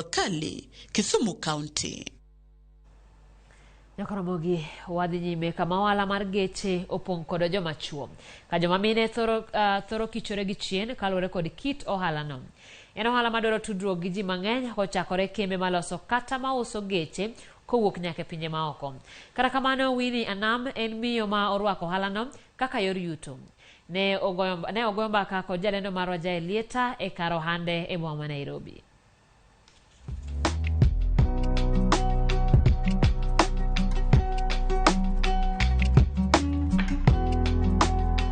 Kali, Kisumu County. Ramogi wadhi nyime kama ohala mar geche opong' kod joma chuo. Ka joma mine thoro kichore gi chien kaluwore kod kit ohala no. En ohala madwaro tudruok gi ji mang'eny kochakore kembe maloso kata mauso geche kowuok nyaka pinje maoko. Kata kamano Winnie Anam en miyo ma orwako ohala no kaka yor yuto. Ne ogoyo mbaka kod jalendo marwa Jae Lieta e kar ohande e boma Nairobi.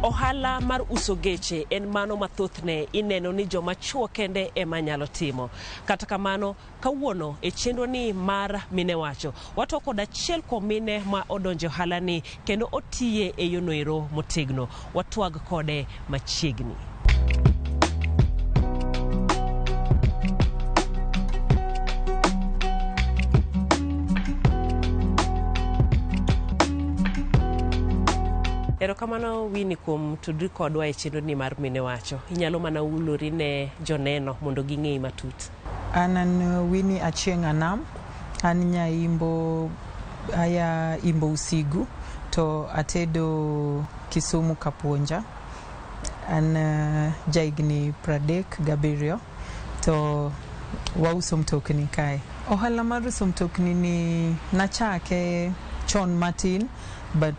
Ohala mar uso geche en mano mathothne ineno ni joma chuo kende ema nyalo timo. Kata kamano kawuono e chenro ni mar mine wacho wato kod achiel kuom mine ma odonjo ohala ni kendo otiye e yo noero motegno. Watwag kode machiegni. Erokamano Winnie kuom tudri kodwa e chenro ni mar mine wacho. Inyalo mana ulori ne joneno mondo ging'ei matut. Anan Winnie Achieng Anam. An nyaimbo aya imbo usigu to atedo Kisumu Kapuonja. An jaigni Pradek Gabirio to wauso mtokni kae. Ohala mar uso mtokni ni nachake chon matin but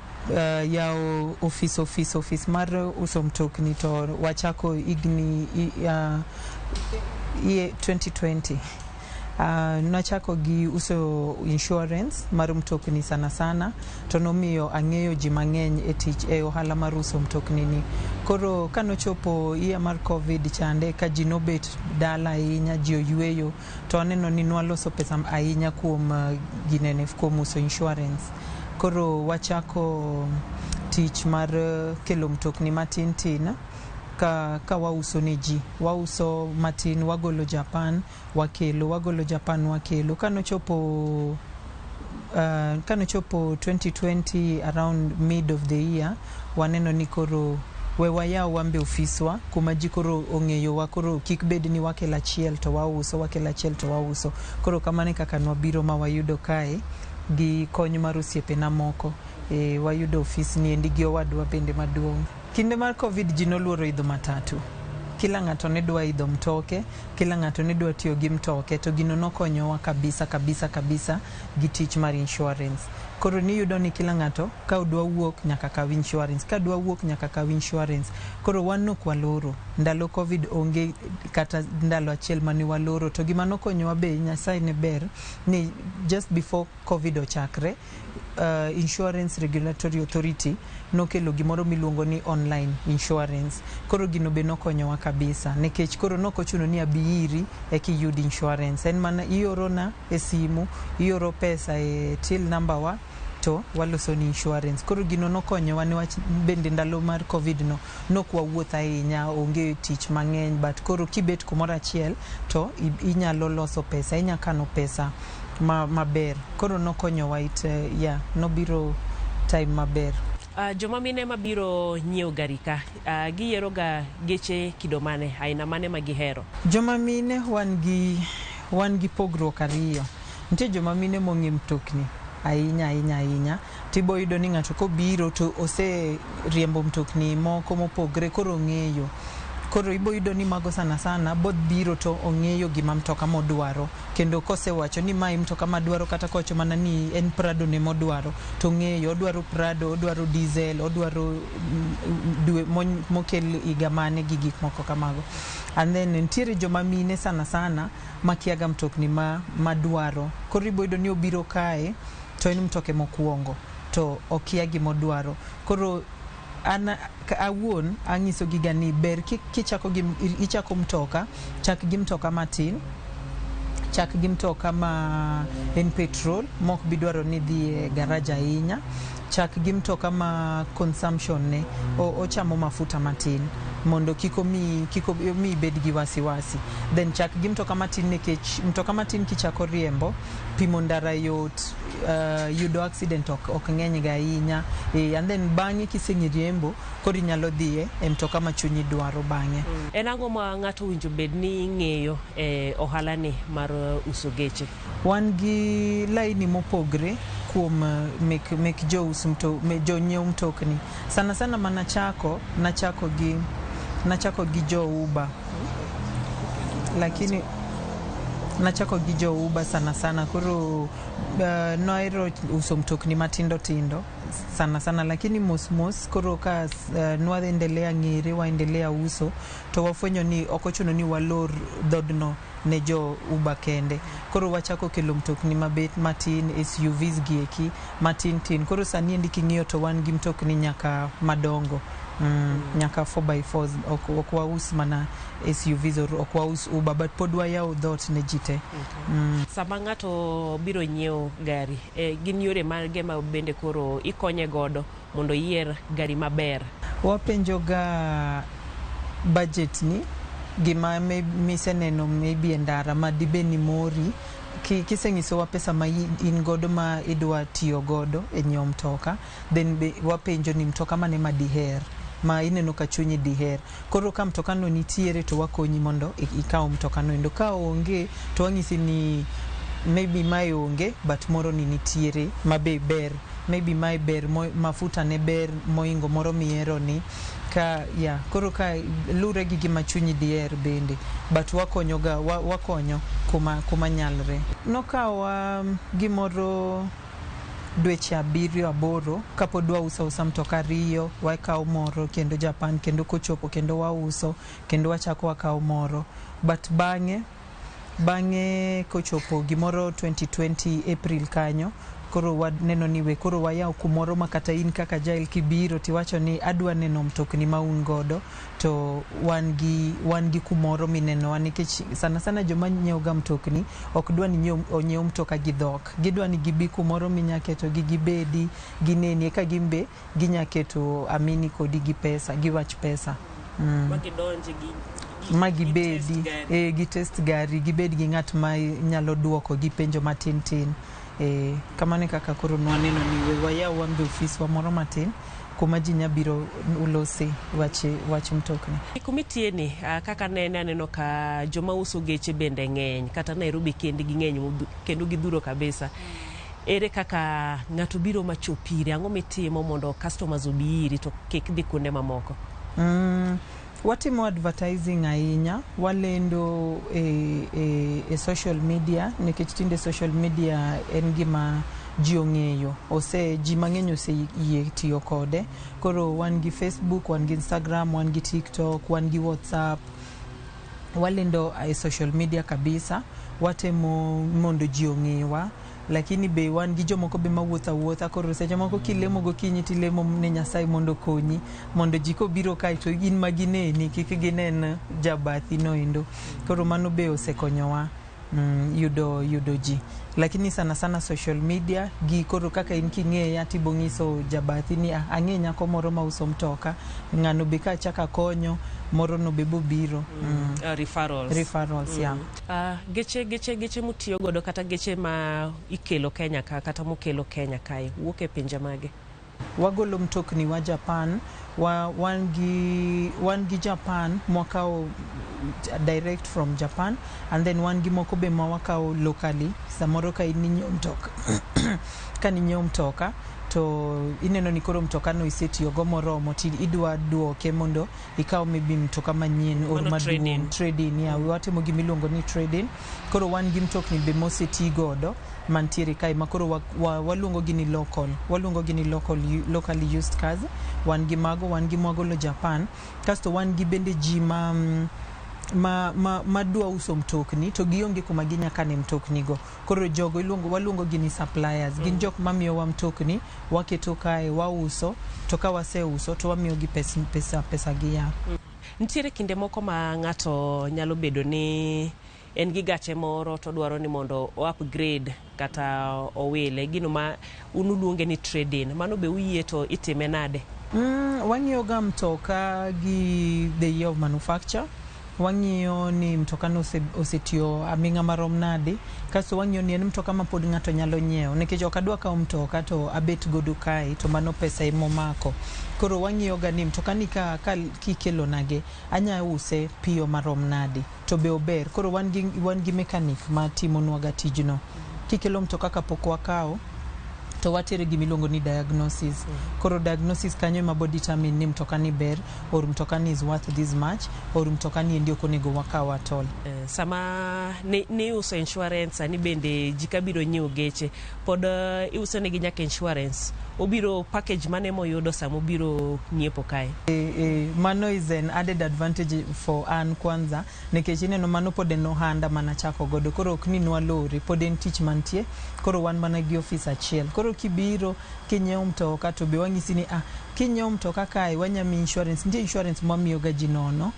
yao office mar uso mtokni to wachako igni 2020 nachako gi uso insurance mar mtokni sana to nomiyo ang'eyo ji mang'eny e tich e ohala mar uso mtokni ni. Koro kanochopo iya mar covid chande ka ji nobet dala ahinya ji oyueyo to aneno ni nwaloso pesa ahinya kuom ginene kuom uso insurance. Koro wachako tich mar kelo mtokni matin tin ka wauso ne ji. Wauso matin wagolo Japan wakelo. Kanochopo 2020 around mid of the year waneno ni koro we wayao wambe ofiswa kuma ji koro ong'eyo wa koro kik bed ni wakelo achiel to wauso. Koro kamane kaka nwabiro ma wayudo kae gi kony mar osiepe na moko wayudo ofis ni endi gi owadwa bende maduong'. Kinde mar covid ji noluoro idho matatu. Kila ng'ato ne dwa idho mtoke, kila ng'ato ne dwa tiyo gi mtoke to gino nokonyowa kabisa gi tich mar insurance. Koro niyudo ni kila ng'ato ka odwa wuok nyaka kaw insurance. Koro wan nok waloro. Ndalo covid onge kata ndalo achiel mani waloro to gima nokonyowa be Nyasaye ne ber ni just before covid ochakre Insurance Regulatory Authority nokelo gimoro miluongo ni online insurance. Koro gino be nokonyowa kabisa nikech koro nokochuno ni abiri ekiyud insurance. En mana ioro na e simu, ioro pesa e till number wa to waloso ni insurance. Koro gino nokonyowa niwach bende ndalo mar covid no nokwa wuotha ahinya onge tich mang'eny but koro kibet kumoro achiel to inyalo loso pesa, inyakano pesa maber. Koro nokonyowa nobiro time maber. Joma mine mabiro nyiewo gari ka giyiero ga geche kido mane aina mane magihero? Joma mine wan gi pogruok ariyo. Nitie joma mine mong'e mtokni ahinya tibo yudo ni ng'ato kobiro to ose riembo mtokni moko mopogre koro ng'eyo. Koro ibo yudo ni mago sana bod biro to ong'eyo gima mtoka modwaro kendo kosewacho ni mai mtoka madwaro kata kocho mana ni en Prado ne modwaro to ng'eyo odwaro Prado, odwaro diesel, odwaro mokel igamane gi gik moko kamago. And then ntiere joma mine sana makiaga mtokni madwaro. Koro ibo yudo ni obiro kae to en mtoke mokuongo to okia gimodwaro. Koro ana awuon ang'iso giga ni ber ichako mtoka, chak gi mtoka matin, chak gi mtoka ma en petrol mok bidwaro ni dhi e garaja ahinya. chak gi mtoka ma consumption ne ochamo mafuta matin mondo kiko mi bed gi wasiwasi. Then chak gi mtoka matin nikech mtoka matin kichako riembo pimo ndara yot, yudo accident ok ng'eny ga ahinya, and then bang'e kiseng'i riembo kori nyalo dhiye e mtoka ma chunyi dwaro bang'e. En ang'o ma ng'ato winjo bed ni ng'eyo ohala ni mar uso geche? Wan gi laini mopogre kuom mek jonyiew mtokni. Sana nachako gi jo Uber. Lakini nachako gi jo Uber sana koro noero uso mtokni matindo sana lakini mos koro ka nwaendelea ng'ire waendelea uso to wafwenyo ni okochuno ni walor dhodno ne jo Uber kende. Koro wachako kelo mtokni mabet matin, SUVs gieki matin koro sani ndiki ng'iyo to wan gi mtokni nyaka madongo. Nyaka 4x4 ok waus mana SUVs ok waus Uber, but pod wayawo dhot ne jite. Sama ng'ato biro nyiewo gari, gin yore mage ma bende koro ikonye godo mondo yier gari maber? Wapenjo ga budget ni, gima miseneno maybe ndara ma dibe ni mori, kiseng'isowa pesa ma in godo ma idwa tiyo godo e nyiewo mtoka, then wapenjo ni mtoka mane ma diher, ma ineno ka chunyi diher. Koro ka mtoka no nitiere to wakonyi mondo ikaw mtoka no endo. Ka onge to wang'isi ni maybe mai onge but moro ni nitiere mabe ber, maybe mai ber mafuta ne ber moingo moro miero ni ka koro ka lure gi gima chunyi diher bende, but wakonyo kuma nyalre. Nokawa gimoro dweche 7-8 kapod dwa uso mtoka riyo, wakaw moro kendo Japan, kendo kochopo kendo wauso kendo wachako wakaw moro, but bang'e kochopo gimoro 2020 April kanyo koro waneno niwe koro wayaw kumoro makata in kaka jail kibiro tiwacho ni adwa neno mtokni ma un godo to wan gi kumoro mineno, nikech sana joma nyiewo ga mtokni ok dwa ni onyiew mtoka gi dhok, gidwa ni gibi kumoro minyaketo gi gibedi gineni ka gimbe ginyaketo amini kodi gi pesa, giwach pesa. Magidonje magibedi gi test gari, gibed gi ng'at ma nyalo duoko gi penjo matin kamane kaka koro nwaneno ni wayaw wambe ofis wa moro matin kuma ji nyabiro ulose wach mtokni. Kumitie ni kaka aneno ka joma uso geche bende ng'eny, kata Nairobi kendi gi ng'eny kendo gidhuro kabisa. Ere kaka ng'ato biro machopire, ang'o mitimo mondo customers obi to kik dhi kuonde mamoko? Watimo advertising ahinya, walendo e social media, nikech tinde social media en gima ji ong'eyo, ji mang'eny oseyie tiyo kode. Koro wan gi Facebook, wan gi Instagram, wan gi TikTok, wan gi WhatsApp, walendo e social media kabisa, watemo mondo ji ong'ewa. Lakini be wan gi jomoko be mawuotha koro seche moko kilemo gokinyi tilemo ne Nyasaye mondo konyi, mondo ji kobiro kae to in magineni kik ginen jabathi no endo. Koro mano be osekonyowa yudo ji. Lakini sana social media gi koro kaka in king'eya tibong'iso jabathi ni ang'e nyako moro ma uso mtoka, ng'ano be ka chaka konyo moro no be bobiro. Referrals Geche mutiyo godo kata geche ma ikelo Kenya ka kata mokelo Kenya kae wuok e pinje mage? Wagolo mtokni wa Japan, wan gi Japan mwakao direct from Japan, and then wan gi moko be mwakao locally. Samoro ka ininyo mtoka ka ninyo mtoka to ineno ni koro mtoka no isetiyo go moromo ti idwa duoke mondo ikaw maybe mtoka manyien or maduong, trade-in. Watimo gimiluongo ni trade-in. Koro wan gi mtokni be moseti godo mantiere kai makoro waluongo gi ni locally used cars. Wan gi mwagolo Japan, kasto wan gi bende ji madwa uso mtokni to gionge kuma ginyakane mtokni go. Koro jogo waluongo gi ni suppliers. Gin jok mamiyo wa mtokni, waketo kae wauso, to ka waseuso to wamiyo gi pesa gi ya. Ntiere kinde moko ma ng'ato nyalo bedo ni en gi gache moro to dwaro ni mondo o upgrade kata owile gino ma unuluonge ni trade in, mano be uyie to itime nade? Wang'iyo ga mtoka gi the year of manufacture, wang'iyo ni mtoka no osetiyo aming'a marom nade, kasto wang'iyo ni en mtoka ma pod ng'ato nyalo nyiewo, nikech ok adwa kawo mtoka to abet godo kae to mano pesa emomako. Koro wang'iyo ga ni mtoka ni kikelo nage anya use piyo marom nade to be ober. Koro wan gi mechanic ma timo nwaga tijno. Kikelo mtoka kapok wakawo to watere gimiluongo ni diagnosis. Koro diagnosis kanyo ema bo determine ni mtoka ni ber or mtoka ni is worth this much or mtoka ni ndio konego wakawa at all. Sama ni uso insurance ani bende jikabiro nyiewo geche pod iuso negi nyaka insurance, obiro package mane moyudo sama obiro nyiepo kae? Mano is an added advantage for an kwanza, nikech ineno mano pod en ohanda mana chako godo, koro ok ni nwa lori, pod en tich mantie, koro wan mana gi office achiel. Koro kibiro kinyiewo mtoka to be wang'isi ni kinyiewo mtoka kae wanyami insurance, nitie insurance mwamiyo ga ji nono,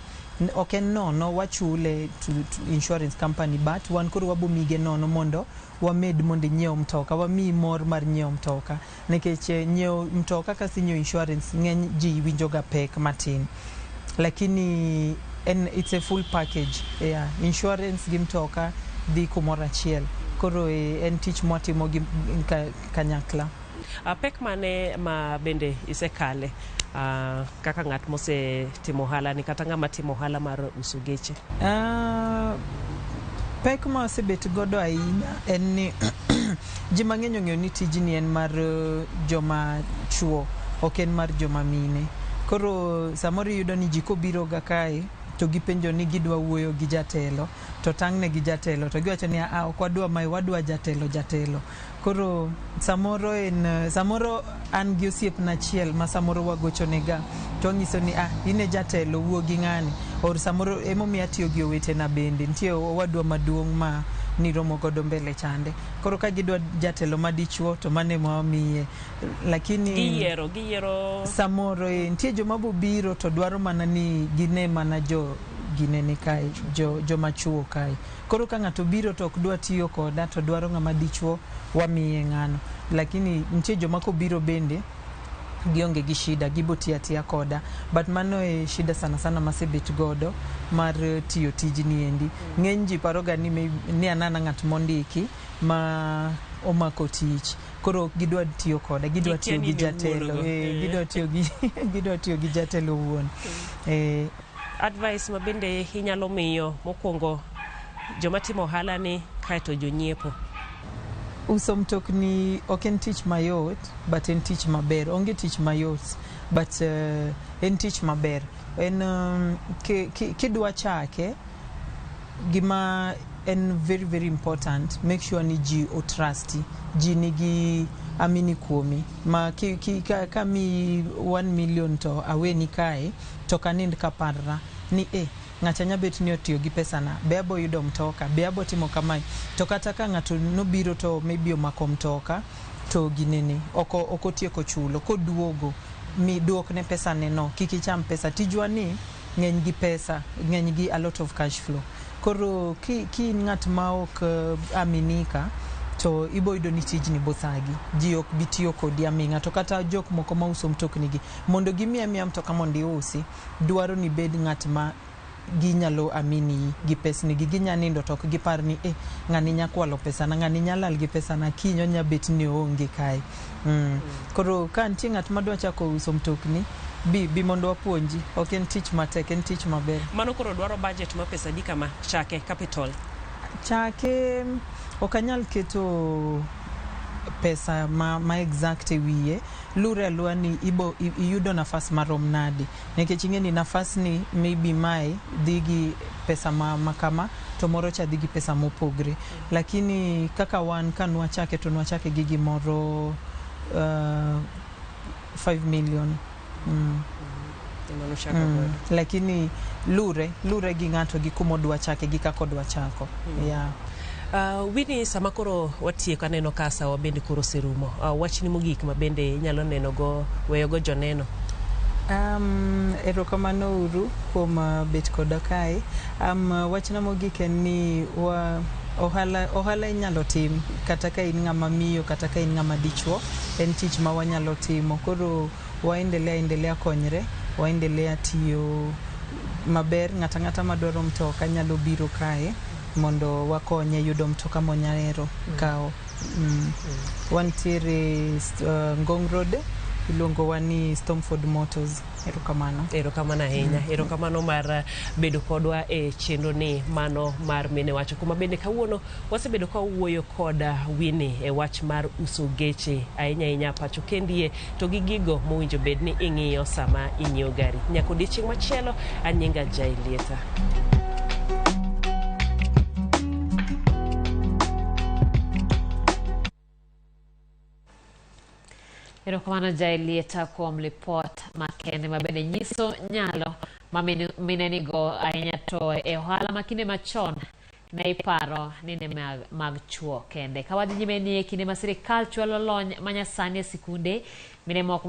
ok en nono, wachule to insurance company, but wan koro wabo mige nono mondo wamed mondo nyiewo mtoka, wami mor mar nyiewo mtoka, nikech nyiewo mtoka kasi nyiewo insurance ng'eny ji winjoga pek matin, lakini it's a full package. Yeah, insurance gi mtoka dhi kumoro achiel, koro en tich mwatimo gi kanyakla. Pek mane ma bende isekale kaka ng'at mose timo hala ni kata ng'ama timo hala mar uso geche? Pek ma osebet godo ahinya en ni ji mang'eny ong'eyo ni tijni en mar joma chuo, ok en mar joma mine. Koro samoro yudo ni ji kobiro ga kae to gipenjo ni gidwa wuoyo gi jatelo, to tang'ne gi jatelo to giwacho ni ok wadwa mai, wadwa jatelo. Koro samoro an gi osiepna achiel ma samoro wagochonega to ng'iso ni ine jatelo, wuo gi ng'ani, or samoro emomiyo atiyo gi owetena bende, nitie wadwa maduong' ma niromo godo mbele chande, koro ka gidwa jatelo madichuo to mane mwamiye, lakini giyiero samoro nitie joma bobiro to dwaro mana ni gine mana ginene kae, joma chuo kae. Koro ka ng'ato biro to ok dwa tiyo koda to dwaro ng'ama dichuo, wamiye ng'ano. Lakini nitie joma kobiro bende gionge gi shida, gibotiya tiya koda, but mano shida sana masebet godo mar tiyo tijni endi. Ng'eny ji paroga ni anana ng'at mondiki ma omako tich, koro gidwa tiyo koda, gidwa tiyo gi jatelo, gidwa tiyo gi jatelo wuon. Advice ma bende inyalo miyo mokwongo joma timo hala ni kae to jonyiepo? Uso mtokni ok en tich mayot, but en tich maber. Onge tich mayot, but en tich maber. En kidwa chake, gima en very very important, make sure ni ji o trusti, ji nigi amini kuomi. Ma ka mi 1 million to aweni kae to kanind kaparra ni ng'acha nyabet ni otiyo gi pesa na, be abo yudo mtoka, be abo timo kamae. To kata ka ng'ato nobiro to maybe omako mtoka to ginene oko tieko chulo, koduogo mi duok ne pesa neno, kiki cham pesa, tijwa ni ng'eny gi pesa, ng'eny gi a lot of cash flow. Koro ki ng'at ma ok aminika to ibo yudo ni tijni bothagi, ji ok bitiyo kodi aming'a. To kata jok moko ma uso mtokni gi, mondo gimiya mtoka mondo iusi, dwaro ni bed ng'at ma ginyalo amini gi pesni gi, ginyanindo to ok gipar ni ng'ani nyakwalo pesa na, ng'ani nyalal gi pesa na, kinyo nyabet ni onge kae. Koro ka nitie ng'at madwa chako uso mtokni, bi mondo wapuonji, ok en tich matek, en tich maber. Mano koro dwaro budget ma pesa di kama chake capital? Chake ok anyal keto pesa ma exact wiye, lure alua ni iyudo nafas marom nade, nikech ing'e ni nafas ni maybe mae dhigi pesa ma kama to moro cha dhigi pesa mopogre, lakini kaka wan ka nwachake to nwachake gi gimoro 5 million. Lakini lure gi ng'ato gi kumodwa chake gi kakodwa chako. Yeah. Winnie, sama koro watieko neno kasa wabende koro serumo, wachni mogik ma bende inyalo neno go weyo go joneno? Erokamano uru kuom bet koda kae. Wachna mogik en ni ohala inyalo tim kata ka in ng'ama miyo kata ka in ng'ama dichuo, en tich ma wanyalo timo. Koro waendelea konyre, waendelea tiyo maber. Ng'ata madwaro mtoka nyalo biro kae mondo wakonye yudo mtoka monyahero kao. Wantiere Ngong Road, iluongo wani Stormford Motors. Erokamano ahinya. Erokamano mar bedo kodwa e chenro ni mano mar mine wacho. Kuma bende kawuono wasebedo ka wuoyo koda Winnie e wach mar uso geche ahinya pacho kendie to gi gigo mowinjo bed ni ing'iyo sama inyiewo gari. Nyaka odiechieng' machielo, anyinga Jailieta. Erokamano Jailieta kuom lipot makende mabende nyiso nyalo ma mine nigo ahinya to e ohala makinde machon ne iparo ni ne mag chuo kende. Kawadhi nyime ni e kinde ma sirikal chwalo lony manyasani e sikunde, mine moko